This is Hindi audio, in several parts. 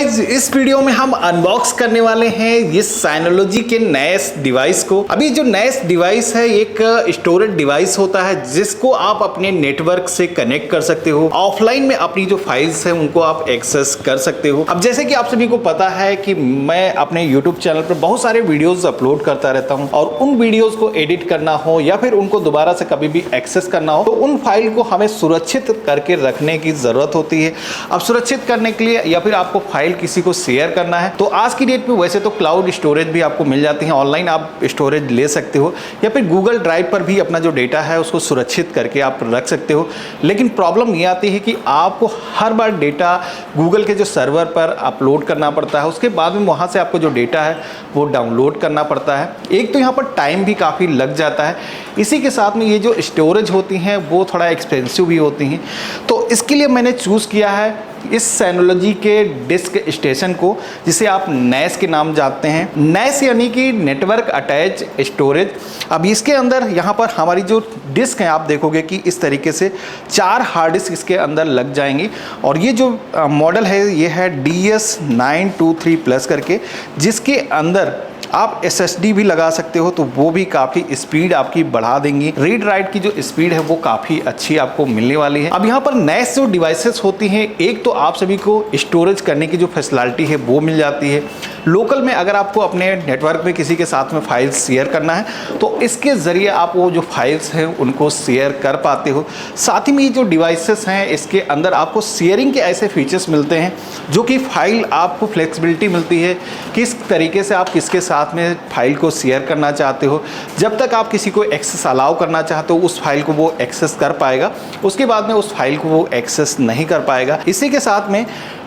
गाइज, इस वीडियो में हम अनबॉक्स करने वाले हैं ये साइनोलॉजी के नए डिवाइस को। अभी जो नए डिवाइस है एक स्टोरेज डिवाइस होता है जिसको आप अपने नेटवर्क से कनेक्ट कर सकते हो। ऑफलाइन में अपनी जो फाइल्स है उनको आप एक्सेस कर सकते हो। अब जैसे कि आप सभी को पता है कि मैं अपने यूट्यूब चैनल पर बहुत सारे वीडियोस अपलोड करता रहता हूं और उन वीडियोस को एडिट करना हो या फिर उनको दोबारा से कभी भी एक्सेस करना हो तो उन फाइल को हमें सुरक्षित करके रखने की जरूरत होती है। अब सुरक्षित करने के लिए या फिर आपको फाइल किसी को शेयर करना है तो आज की डेट में वैसे तो क्लाउड स्टोरेज भी आपको मिल जाती है, ऑनलाइन आप स्टोरेज ले सकते हो या फिर गूगल ड्राइव पर भी अपना जो डेटा है उसको सुरक्षित करके आप रख सकते हो। लेकिन प्रॉब्लम ये आती है कि आपको हर बार डेटा गूगल के जो सर्वर पर अपलोड करना पड़ता है, उसके बाद में वहाँ से आपको जो डेटा है वो डाउनलोड करना पड़ता है। एक तो यहाँ पर टाइम भी काफ़ी लग जाता है, इसी के साथ में ये जो स्टोरेज होती हैं वो थोड़ा एक्सपेंसिव भी होती हैं। तो इसके लिए मैंने चूज़ किया है इस साइनोलॉजी के डिस्क स्टेशन को, जिसे आप नैस के नाम जानते हैं। नैस यानी कि नेटवर्क अटैच स्टोरेज। अब इसके अंदर यहाँ पर हमारी जो डिस्क है आप देखोगे कि इस तरीके से 4 हार्ड डिस्क इसके अंदर लग जाएंगी और ये जो मॉडल है ये है DS923 प्लस करके, जिसके अंदर आप SSD भी लगा सकते हो तो वो भी काफ़ी स्पीड आपकी बढ़ा देंगी। रीड राइट की जो स्पीड है वो काफ़ी अच्छी आपको मिलने वाली है। अब यहाँ पर नए जो डिवाइसेस होती हैं, एक तो आप सभी को स्टोरेज करने की जो फैसिलिटी है वो मिल जाती है। लोकल में अगर आपको अपने नेटवर्क में किसी के साथ में फाइल्स शेयर करना है तो इसके ज़रिए आप वो जो फाइल्स हैं उनको शेयर कर पाते हो। साथ ही में ये जो डिवाइसेस हैं इसके अंदर आपको शेयरिंग के ऐसे फीचर्स मिलते हैं जो कि फाइल आपको फ्लेक्सिबिलिटी मिलती है किस तरीके से आप किसके साथ में फाइल को शेयर करना चाहते हो। जब तक आप किसी को एक्सेस अलाउ करना चाहते हो उस फाइल को वो एक्सेस कर पाएगा, उसके बाद में उस फाइल को वो एक्सेस नहीं कर पाएगा। इसी के साथ में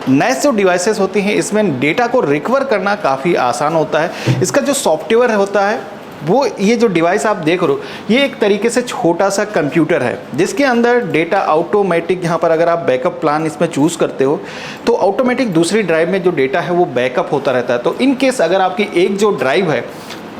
नए जो डिवाइसेस होती हैं इसमें डेटा को रिकवर करना काफ़ी आसान होता है। इसका जो सॉफ्टवेयर होता है वो, ये जो डिवाइस आप देख रहे हो ये एक तरीके से छोटा सा कंप्यूटर है जिसके अंदर डेटा ऑटोमेटिक, यहाँ पर अगर आप बैकअप प्लान इसमें चूज़ करते हो तो ऑटोमेटिक दूसरी ड्राइव में जो डेटा है वो बैकअप होता रहता है। तो इन केस अगर आपकी एक जो ड्राइव है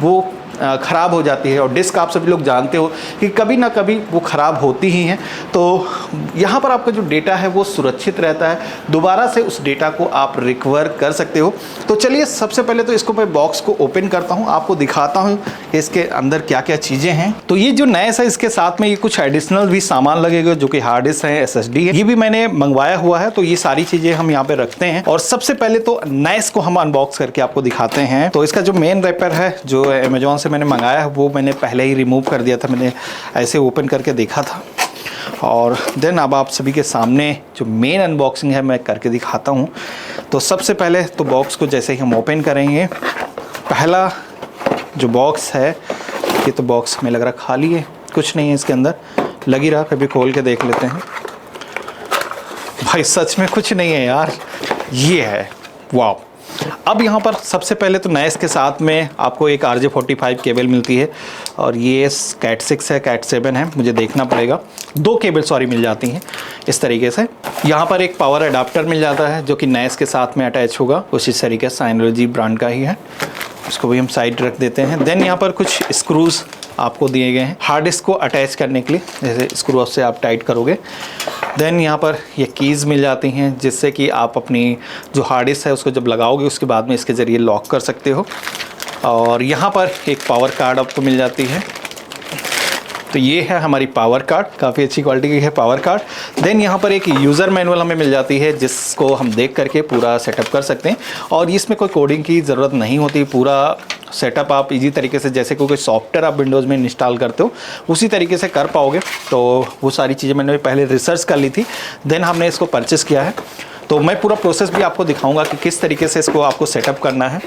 वो ख़राब हो जाती है और डिस्क आप सभी लोग जानते हो कि कभी ना कभी वो ख़राब होती ही हैं, तो यहाँ पर आपका जो डेटा है वो सुरक्षित रहता है, दोबारा से उस डेटा को आप रिकवर कर सकते हो। तो चलिए सबसे पहले तो इसको मैं बॉक्स को ओपन करता हूँ, आपको दिखाता हूँ कि इसके अंदर क्या क्या चीज़ें हैं। तो ये जो नया है इसके साथ में ये कुछ एडिशनल भी सामान लगेगा जो कि हार्ड डिस्क है, SSD है, ये भी मैंने मंगवाया हुआ है। तो ये सारी चीज़ें हम यहाँ पे रखते हैं और सबसे पहले तो नैस को हम अनबॉक्स करके आपको दिखाते हैं। तो इसका जो मेन रैपर है जो अमेजोन से मैंने मंगाया है वो मैंने पहले ही रिमूव कर दिया था, मैंने ऐसे ओपन करके देखा था। और देन अब आप सभी के सामने जो मेन अनबॉक्सिंग है मैं करके दिखाता हूँ। तो सबसे पहले तो बॉक्स को जैसे ही हम ओपन करेंगे, पहला जो बॉक्स है ये तो बॉक्स में लग रहा खाली है, कुछ नहीं है इसके अंदर, लग ही रहा, कभी खोल के देख लेते हैं। भाई सच में कुछ नहीं है यार, ये है, वाह। अब यहाँ पर सबसे पहले तो नैस के साथ में आपको एक RJ45 केबल मिलती है और ये कैट 6 है, कैट 7 है, मुझे देखना पड़ेगा। 2 केबल सॉरी मिल जाती हैं इस तरीके से। यहाँ पर एक पावर अडाप्टर मिल जाता है जो कि नैस के साथ में अटैच होगा, उसी तरीके से साइनोलॉजी ब्रांड का ही है। उसको भी हम साइड रख देते हैं। देन यहाँ पर कुछ स्क्रूज आपको दिए गए हैं हार्ड डिस्क को अटैच करने के लिए, जैसे स्क्रू से आप टाइट करोगे। देन यहाँ पर ये कीज़ मिल जाती हैं जिससे कि आप अपनी जो हार्ड डिस्क है उसको जब लगाओगे उसके बाद में इसके ज़रिए लॉक कर सकते हो। और यहाँ पर एक पावर कार्ड आपको मिल जाती है। तो ये है हमारी पावर कार्ड, काफ़ी अच्छी क्वालिटी की है पावर कार्ड। देन यहाँ पर एक यूज़र मैनुअल हमें मिल जाती है जिसको हम देख करके पूरा सेटअप कर सकते हैं और इसमें कोई कोडिंग की ज़रूरत नहीं होती। पूरा सेटअप आप इजी तरीके से, जैसे कोई सॉफ्टवेयर आप विंडोज़ में इंस्टॉल करते हो उसी तरीके से कर पाओगे। तो वो सारी चीज़ें मैंने पहले रिसर्च कर ली थी, देन हमने इसको परचेस किया है। तो मैं पूरा प्रोसेस भी आपको दिखाऊंगा कि किस तरीके से इसको आपको सेटअप करना है।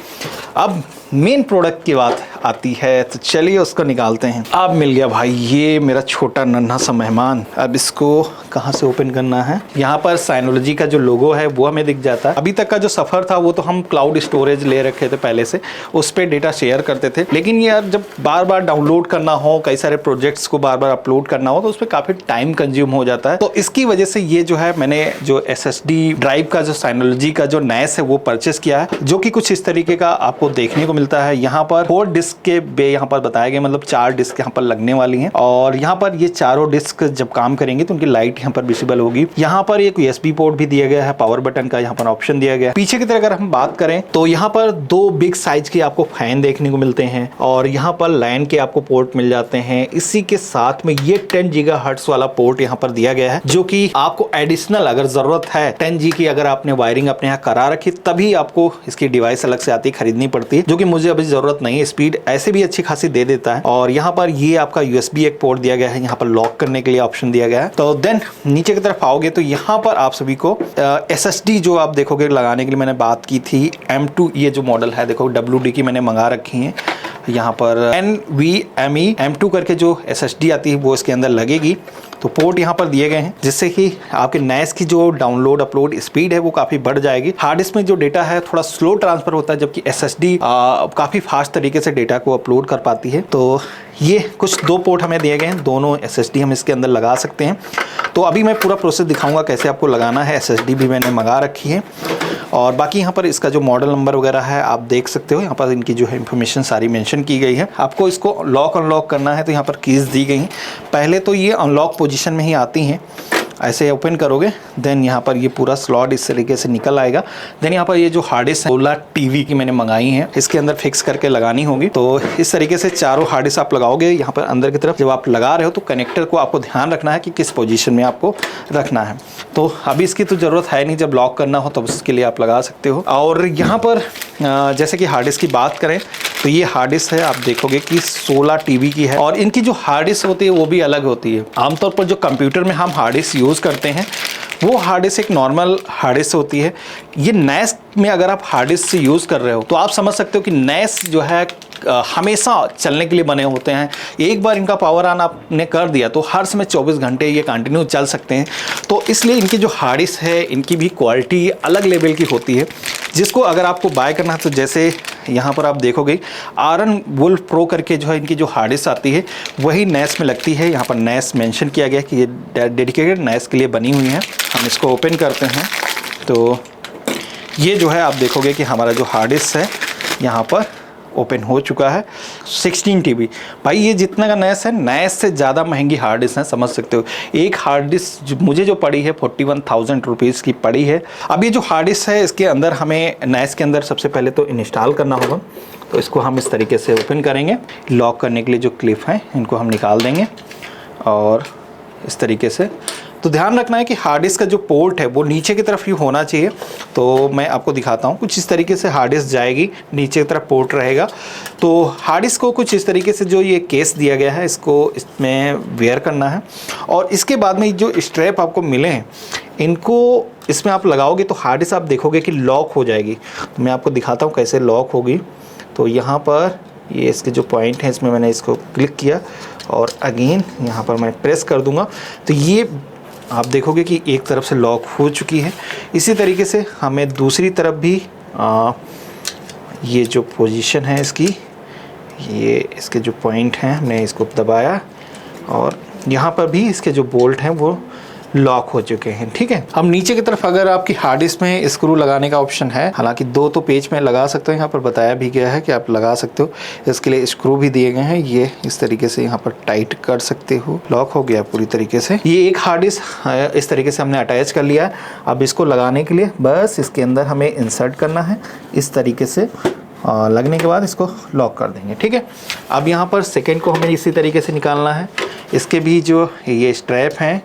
अब मेन प्रोडक्ट की बात आती है तो चलिए उसको निकालते हैं। अब मिल गया भाई ये मेरा छोटा नन्हा सा मेहमान। अब इसको कहाँ से ओपन करना है, यहाँ पर साइनोलॉजी का जो लोगो है वो हमें दिख जाता है। अभी तक का जो सफ़र था वो तो हम क्लाउड स्टोरेज ले रखे थे पहले से, उस पर डेटा शेयर करते थे। लेकिन यार जब बार बार डाउनलोड करना हो, कई सारे प्रोजेक्ट्स को बार बार अपलोड करना हो तो उस पर काफ़ी टाइम कंज्यूम हो जाता है। तो इसकी वजह से ये जो है मैंने जो SSD ड्राइव का जो साइनोलॉजी का जो नैस है वो परचेस किया है, जो कि कुछ इस तरीके का आपको देखने को मिलता है। यहाँ पर 4 डिस्क के बे यहाँ पर बताया गया, मतलब 4 डिस्क यहाँ पर लगने वाली हैं और यहाँ पर ये चारों डिस्क जब काम करेंगे तो उनकी लाइट यहाँ पर विजिबल होगी। यहाँ पर एक USB पोर्ट भी दिया गया है, पावर बटन का यहाँ पर ऑप्शन दिया गया है। पीछे की तरफ अगर हम बात करें तो यहाँ पर 2 बिग साइज के आपको फैन देखने को मिलते हैं और यहाँ पर लैन के आपको पोर्ट मिल जाते हैं। इसी के साथ में ये 10 गीगाहर्ट्ज वाला पोर्ट यहाँ पर दिया गया है, जो कि आपको एडिशनल अगर जरूरत है 10G की, अगर आपने वायरिंग अपने यहाँ करा रखी तभी आपको इसकी डिवाइस अलग से आती खरीदनी पड़ती है, जो कि मुझे अभी जरूरत नहीं है। स्पीड ऐसे भी अच्छी खासी दे देता है। और यहाँ पर ये आपका USB एक पोर्ट दिया गया है, यहाँ पर लॉक करने के लिए ऑप्शन दिया गया है। तो देन नीचे की तरफ आओगे तो यहाँ पर आप सभी को SSD जो आप देखोगे लगाने के लिए मैंने बात की थी M2, ये जो मॉडल है देखो WD की मैंने मंगा रखी है। यहाँ पर NVMe M2 करके जो SSD आती है वो इसके अंदर लगेगी। तो पोर्ट यहाँ पर दिए गए हैं जिससे कि आपके NAS की जो डाउनलोड अपलोड स्पीड है वो काफ़ी बढ़ जाएगी। हार्ड डिस्क में जो डेटा है थोड़ा स्लो ट्रांसफ़र होता है, जबकि SSD काफ़ी फास्ट तरीके से डेटा को अपलोड कर पाती है। तो ये कुछ 2 पोर्ट हमें दिए गए हैं, दोनों SSD हम इसके अंदर लगा सकते हैं। तो अभी मैं पूरा प्रोसेस दिखाऊंगा कैसे आपको लगाना है। SSD भी मैंने मंगा रखी है और बाकी यहाँ पर इसका जो मॉडल नंबर वगैरह है आप देख सकते हो। यहाँ पर इनकी जो है इन्फॉर्मेशन सारी मेंशन की गई है। आपको इसको लॉक अनलॉक करना है तो यहाँ पर कीज़ दी गई हैं। पहले तो ये अनलॉक पोजीशन में ही आती हैं, ऐसे ओपन करोगे देन यहाँ पर ये पूरा स्लॉट इस तरीके से निकल आएगा। देन यहाँ पर ये जो हार्ड डिस्क है Solar TV की मैंने मंगाई है, इसके अंदर फिक्स करके लगानी होगी। तो इस तरीके से चारों हार्ड डिस्क आप लगाओगे। यहाँ पर अंदर की तरफ जब आप लगा रहे हो तो कनेक्टर को आपको ध्यान रखना है कि किस पोजीशन में आपको रखना है। तो अभी इसकी तो ज़रूरत है नहीं, जब लॉक करना हो तब उसके लिए आप लगा सकते हो। और यहाँ पर जैसे कि हार्ड डिस्क की बात करें तो ये हार्ड डिस्क है, आप देखोगे कि Solar TV की है और इनकी जो हार्ड डिस्क होती है वो भी अलग होती है। आमतौर पर जो कंप्यूटर में हम हार्ड डिस्क यूज़ करते हैं वो हार्ड डिस्क एक नॉर्मल हार्ड डिस्क होती है। ये NAS में अगर आप हार्ड डिस्क से यूज़ कर रहे हो तो आप समझ सकते हो कि NAS जो है हमेशा चलने के लिए बने होते हैं। एक बार इनका पावर ऑन आपने कर दिया तो हर समय 24 घंटे ये कंटिन्यू चल सकते हैं। तो इसलिए इनकी जो हार्ड डिस्क है इनकी भी क्वालिटी अलग लेवल की होती है, जिसको अगर आपको बाय करना है तो जैसे यहाँ पर आप देखोगे आरन वुल्फ प्रो करके जो है इनकी जो हार्ड डिस्क आती है वही NAS में लगती है। यहाँ पर NAS मेंशन किया गया कि ये डेडिकेटेड NAS के लिए बनी हुई है। हम इसको ओपन करते हैं तो ये जो है आप देखोगे कि हमारा जो हार्ड डिस्क है यहाँ पर ओपन हो चुका है। 16 TB भाई, ये जितना का NAS है NAS से ज़्यादा महंगी हार्ड डिस्क है, समझ सकते हो। एक हार्ड डिस्क मुझे जो पड़ी है 41,000 रुपीज़ की पड़ी है। अब ये जो हार्ड डिस्क है इसके अंदर हमें NAS के अंदर सबसे पहले तो इंस्टॉल करना होगा। तो इसको हम इस तरीके से ओपन करेंगे। लॉक करने के लिए जो क्लिप है इनको हम निकाल देंगे और इस तरीके से। तो ध्यान रखना है कि हार्ड डिस्क का जो पोर्ट है वो नीचे की तरफ ही होना चाहिए। तो मैं आपको दिखाता हूँ, कुछ इस तरीके से हार्ड डिस्क जाएगी, नीचे की तरफ पोर्ट रहेगा। तो हार्ड डिस्क को कुछ इस तरीके से जो ये केस दिया गया है इसको इसमें वेयर करना है और इसके बाद में जो स्ट्रैप आपको मिले हैं इनको इसमें आप लगाओगे तो हार्ड डिस्क आप देखोगे कि लॉक हो जाएगी। तो मैं आपको दिखाता हूँ कैसे लॉक होगी। तो यहाँ पर ये इसके जो पॉइंट हैं इसमें मैंने इसको क्लिक किया और अगेन यहाँ पर मैं प्रेस कर दूँगा तो ये आप देखोगे कि एक तरफ से लॉक हो चुकी है। इसी तरीके से हमें दूसरी तरफ भी ये जो पोजीशन है इसकी, ये इसके जो पॉइंट हैं हमने इसको दबाया और यहाँ पर भी इसके जो बोल्ट हैं वो लॉक हो चुके हैं। ठीक है, अब नीचे की तरफ अगर आपकी हार्ड डिस्क में स्क्रू लगाने का ऑप्शन है, हालांकि 2 तो पेज में लगा सकते हो, यहाँ पर बताया भी गया है कि आप लगा सकते हो। इसके लिए स्क्रू भी दिए गए हैं, ये इस तरीके से यहाँ पर टाइट कर सकते हो। लॉक हो गया पूरी तरीके से। ये एक हार्ड डिस्क इस तरीके से हमने अटैच कर लिया है। अब इसको लगाने के लिए बस इसके अंदर हमें इंसर्ट करना है इस तरीके से। लगने के बाद इसको लॉक कर देंगे। ठीक है, अब यहाँ पर सेकेंड को हमें इसी तरीके से निकालना है। इसके भी जो ये स्ट्रैप हैं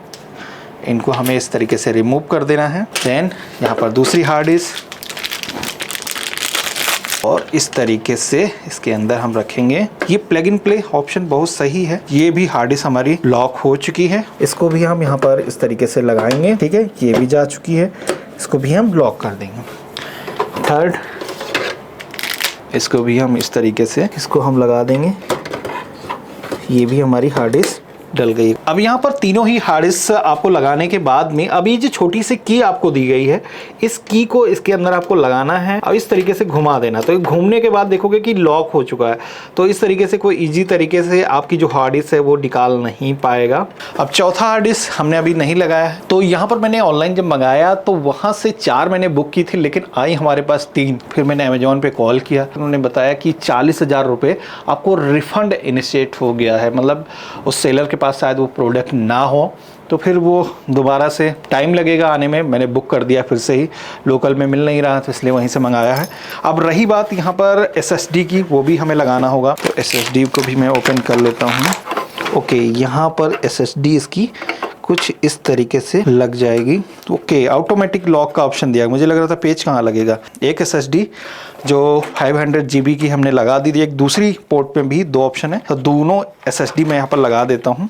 इनको हमें इस तरीके से रिमूव कर देना है। देन यहाँ पर दूसरी हार्ड डिस्क और इस तरीके से इसके अंदर हम रखेंगे। ये प्लग इन प्ले ऑप्शन बहुत सही है। ये भी हार्ड डिस्क हमारी लॉक हो चुकी है। इसको भी हम यहाँ पर इस तरीके से लगाएंगे। ठीक है, ये भी जा चुकी है, इसको भी हम लॉक कर देंगे। थर्ड, इसको भी हम इस तरीके से इसको हम लगा देंगे। ये भी हमारी हार्ड डिस्क डल गई। अब यहाँ पर तीनों ही हार्ड डिस्क आपको लगाने के बाद में अब ये जो छोटी सी की आपको दी गई है, इस की को इसके अंदर आपको लगाना है और इस तरीके से घुमा देना। तो घूमने के बाद देखोगे कि लॉक हो चुका है। तो इस तरीके से कोई इजी तरीके से आपकी जो हार्ड डिस्क है वो निकाल नहीं पाएगा। अब चौथा हार्ड डिस्क हमने अभी नहीं लगाया है। तो यहाँ पर मैंने ऑनलाइन जब मंगाया तो वहाँ से 4 मैंने बुक की थी, लेकिन आई हमारे पास 3। फिर मैंने अमेजोन पे कॉल किया, उन्होंने बताया कि 40,000 रुपये आपको रिफंड इनिशिएट हो गया है। मतलब उस सेलर के पास शायद वो प्रोडक्ट ना हो, तो फिर वो दोबारा से टाइम लगेगा आने में। मैंने बुक कर दिया फिर से ही, लोकल में मिल नहीं रहा तो इसलिए वहीं से मंगाया है। अब रही बात यहाँ पर SSD की, वो भी हमें लगाना होगा। तो SSD को भी मैं ओपन कर लेता हूँ। ओके, यहाँ पर SSD इसकी कुछ इस तरीके से लग जाएगी। ओके, ऑटोमेटिक लॉक का ऑप्शन दिया। मुझे लग रहा था पेज कहाँ लगेगा। एक SSD जो 500 GB की हमने लगा दी थी, एक दूसरी पोर्ट में भी 2 ऑप्शन है, तो दोनों SSD मैं यहाँ पर लगा देता हूँ।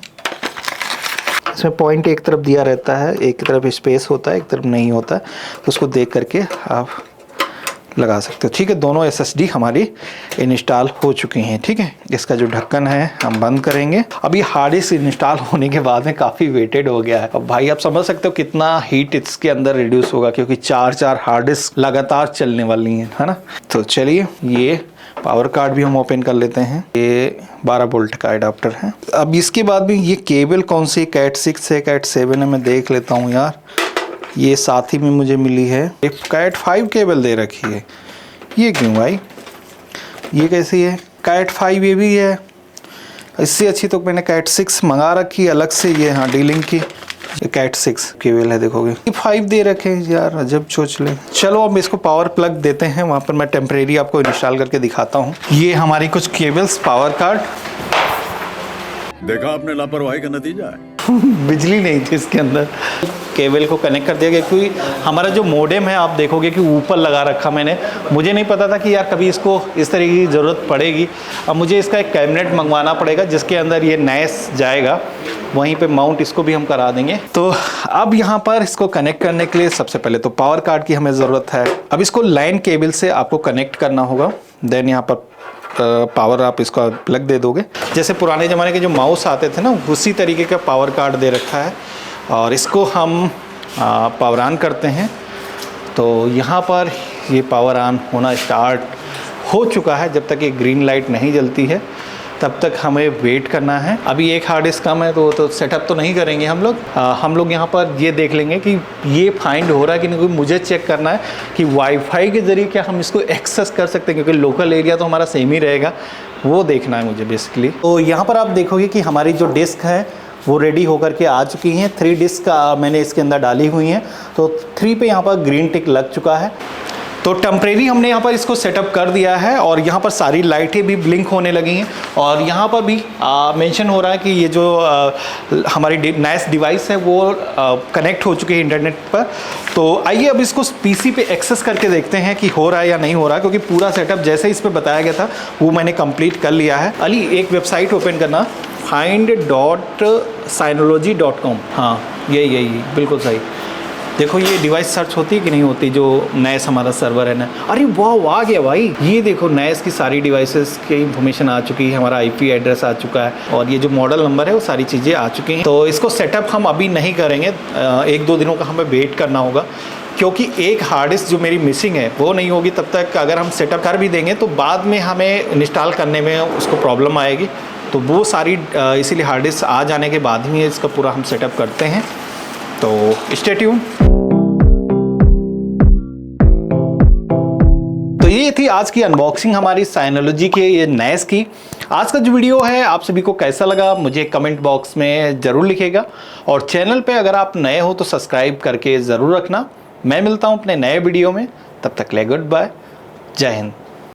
इसमें पॉइंट एक तरफ दिया रहता है, एक तरफ स्पेस होता है, एक तरफ नहीं होता है, तो उसको देख करके आप लगा सकते हो। ठीक है, दोनों SSD हमारी इंस्टॉल हो चुकी हैं। ठीक है, इसका जो ढक्कन है हम बंद करेंगे। अब ये हार्ड डिस्क इंस्टॉल होने के बाद में काफ़ी वेटेड हो गया है। अब भाई आप समझ सकते हो कितना हीट इसके अंदर रिड्यूस होगा, क्योंकि 4 हार्ड डिस्क लगातार चलने वाली हैं, है ना। तो चलिए, ये पावर कार्ड भी हम ओपन कर लेते हैं। ये 12 वोल्ट का एडाप्टर है। अब इसके बाद भी ये केबल कौन सी, कैट 6 है, कैट 7 है, मैं देख लेता हूँ यार। ये साथ ही में मुझे मिली है। एक कैट 5 केबल दे रखी है, ये क्यों भाई, ये कैसी है? कैट 5 ये भी है। इससे अच्छी तो मैंने कैट 6 मंगा रखी अलग से, ये हाँ डीलिंग की। ये कैट 6 केबल है, देखोगे 5 दे रखे हैं यार, अजब सोच ले। चलो अब इसको पावर प्लग देते हैं, वहाँ पर मैं टेम्परेरी आपको इंस्टॉल करके दिखाता हूँ। ये हमारी कुछ केबल्स, पावर कार्ड। देखा आपने लापरवाही का नतीजा है। बिजली नहीं थी इसके अंदर। केबल को कनेक्ट कर दिया गया, क्योंकि हमारा जो मोडेम है आप देखोगे कि ऊपर लगा रखा मैंने। मुझे नहीं पता था कि यार कभी इसको इस तरीके की ज़रूरत पड़ेगी। अब मुझे इसका एक कैबिनेट मंगवाना पड़ेगा जिसके अंदर ये नैस जाएगा, वहीं पे माउंट इसको भी हम करा देंगे। तो अब यहाँ पर इसको कनेक्ट करने के लिए सबसे पहले तो पावर कार्ड की हमें ज़रूरत है। अब इसको लाइन केबल से आपको कनेक्ट करना होगा। देन यहाँ पर पावर आप इसका प्लग दे दोगे। जैसे पुराने ज़माने के जो माउस आते थे ना, उसी तरीके का पावर कार्ड दे रखा है। और इसको हम पावर ऑन करते हैं। तो यहाँ पर ये पावर ऑन होना स्टार्ट हो चुका है। जब तक ये ग्रीन लाइट नहीं जलती है तब तक हमें वेट करना है। अभी एक हार्ड डिस्क कम है तो सेटअप तो नहीं करेंगे हम लोग यहाँ पर ये देख लेंगे कि ये फाइंड हो रहा है कि नहीं। मुझे चेक करना है कि वाईफाई के ज़रिए क्या हम इसको एक्सेस कर सकते हैं, क्योंकि लोकल एरिया तो हमारा सेम ही रहेगा, वो देखना है मुझे बेसिकली। तो यहाँ पर आप देखोगे कि हमारी जो डिस्क है वो रेडी होकर के आ चुकी हैं। 3 डिस्क मैंने इसके अंदर डाली हुई हैं। तो 3 पे यहाँ पर ग्रीन टिक लग चुका है। तो टेम्परेरी हमने यहाँ पर इसको सेटअप कर दिया है और यहाँ पर सारी लाइटें भी ब्लिंक होने लगी हैं। और यहाँ पर भी मेंशन हो रहा है कि ये जो हमारी नैस डिवाइस है वो कनेक्ट हो चुकी है इंटरनेट पर। तो आइए अब इसको पीसी पे एक्सेस करके देखते हैं कि हो रहा है या नहीं हो रहा है, क्योंकि पूरा सेटअप जैसे इस पर बताया गया था वो मैंने कंप्लीट कर लिया है। अली, एक वेबसाइट ओपन करना, find.synology.com। हाँ, यही बिल्कुल सही। देखो ये डिवाइस सर्च होती है कि नहीं होती, जो नैस हमारा सर्वर है ना। अरे वाह, आ गया भाई। ये देखो नैस की सारी डिवाइसेस की इंफॉर्मेशन आ चुकी है, हमारा IP एड्रेस आ चुका है और ये जो मॉडल नंबर है वो सारी चीज़ें आ चुकी हैं। तो इसको सेटअप हम अभी नहीं करेंगे, 1-2 दिनों का हमें वेट करना होगा, क्योंकि एक हार्ड डिस्क जो मेरी मिसिंग है वो नहीं होगी। तब तक अगर हम सेटअप कर भी देंगे तो बाद में हमें इंस्टॉल करने में उसको प्रॉब्लम आएगी। तो वो सारी इसीलिए हार्ड डिस्क आ जाने के बाद ही इसका पूरा हम सेटअप करते हैं। तो स्टे ट्यून। तो ये थी आज की अनबॉक्सिंग हमारी साइनोलॉजी के ये नैस की। आज का जो वीडियो है आप सभी को कैसा लगा मुझे कमेंट बॉक्स में ज़रूर लिखिएगा। और चैनल पे अगर आप नए हो तो सब्सक्राइब करके ज़रूर रखना। मैं मिलता हूँ अपने नए वीडियो में, तब तक ले गुड बाय, जय हिंद।